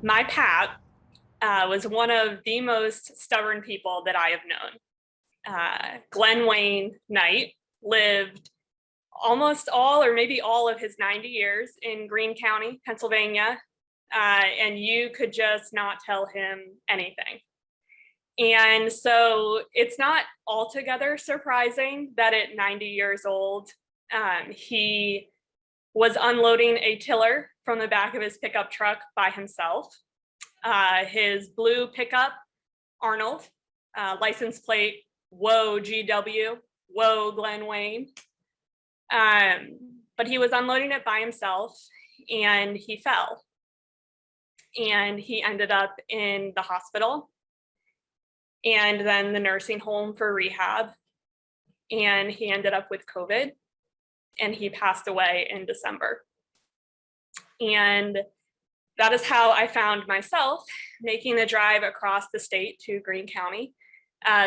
My pap was one of the most stubborn people that I have known. Glenn Wayne Knight lived almost all, or maybe all of his 90 years in Greene County, Pennsylvania, and you could just not tell him anything. And so it's not altogether surprising that at 90 years old, he was unloading a tiller from the back of his pickup truck by himself. His blue pickup, Arnold, license plate, whoa, GW, whoa, Glenn Wayne. But he was unloading it by himself and he fell. And he ended up in the hospital and then the nursing home for rehab. And he ended up with COVID and he passed away in December. And that is how I found myself making the drive across the state to Greene County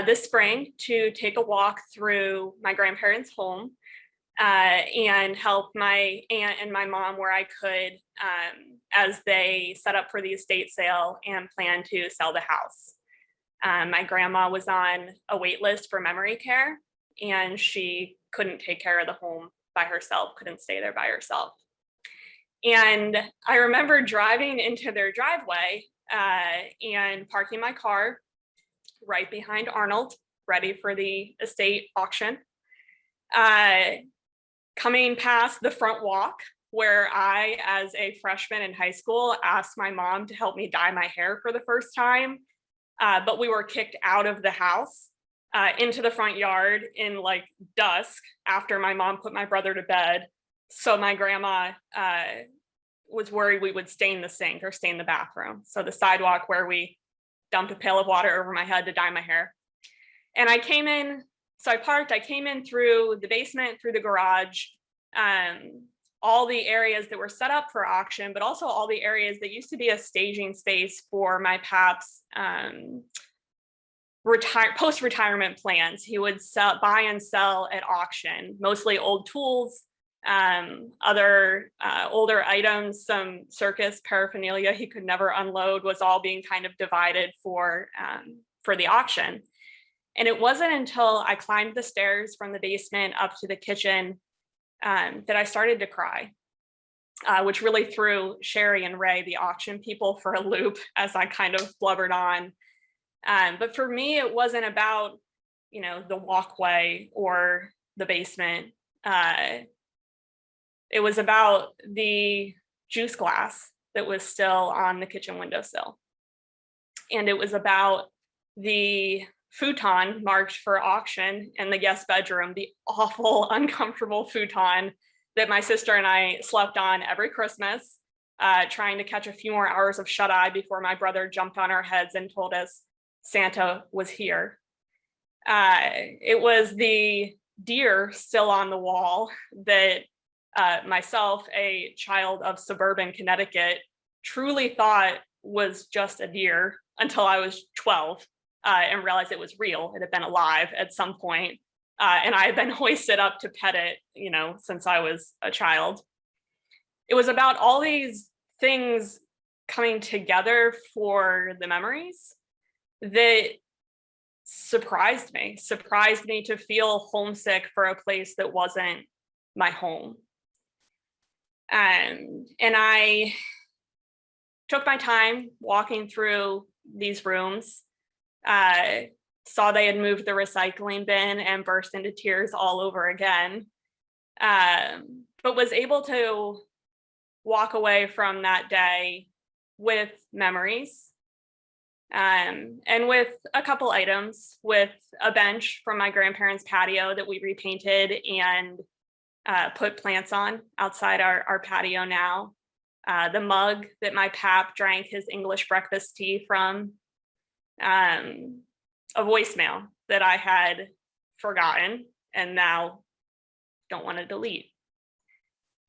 this spring to take a walk through my grandparents' home and help my aunt and my mom where I could as they set up for the estate sale and plan to sell the house. My grandma was on a wait list for memory care and she couldn't take care of the home by herself, couldn't stay there by herself. And I remember driving into their driveway and parking my car right behind Arnold, ready for the estate auction. Coming past the front walk where I, as a freshman in high school, asked my mom to help me dye my hair for the first time, but we were kicked out of the house into the front yard in like dusk after my mom put my brother to bed. So my grandma was worried we would stain the sink or stain the bathroom. So the sidewalk where we dumped a pail of water over my head to dye my hair. And I came in, so I parked, I came in through the basement, through the garage, all the areas that were set up for auction, but also all the areas that used to be a staging space for my pap's post-retirement plans. He would buy and sell at auction, mostly old tools, other older items, some circus paraphernalia he could never unload was all being kind of divided for the auction. And it wasn't until I climbed the stairs from the basement up to the kitchen that I started to cry, which really threw Sherry and Ray, the auction people, for a loop as I kind of blubbered on. But for me, it wasn't about, the walkway or the basement. It was about the juice glass that was still on the kitchen windowsill. And it was about the futon marked for auction in the guest bedroom, the awful, uncomfortable futon that my sister and I slept on every Christmas, trying to catch a few more hours of shut-eye before my brother jumped on our heads and told us Santa was here. It was the deer still on the wall that myself, a child of suburban Connecticut, truly thought was just a deer until I was 12 and realized it was real. It had been alive at some point, and I had been hoisted up to pet it, since I was a child. It was about all these things coming together for the memories that surprised me to feel homesick for a place that wasn't my home. And I took my time walking through these rooms, saw they had moved the recycling bin and burst into tears all over again, but was able to walk away from that day with memories, and with a couple items, with a bench from my grandparents' patio that we repainted and put plants on outside our patio now, the mug that my pap drank his English breakfast tea from, a voicemail that I had forgotten and now don't want to delete,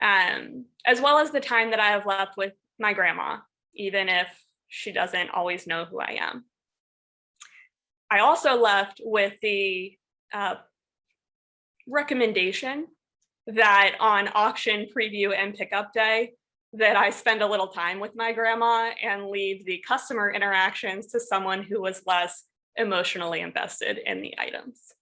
as well as the time that I have left with my grandma, even if she doesn't always know who I am. I also left with the recommendation that on auction preview and pickup day, that I spend a little time with my grandma and leave the customer interactions to someone who was less emotionally invested in the items.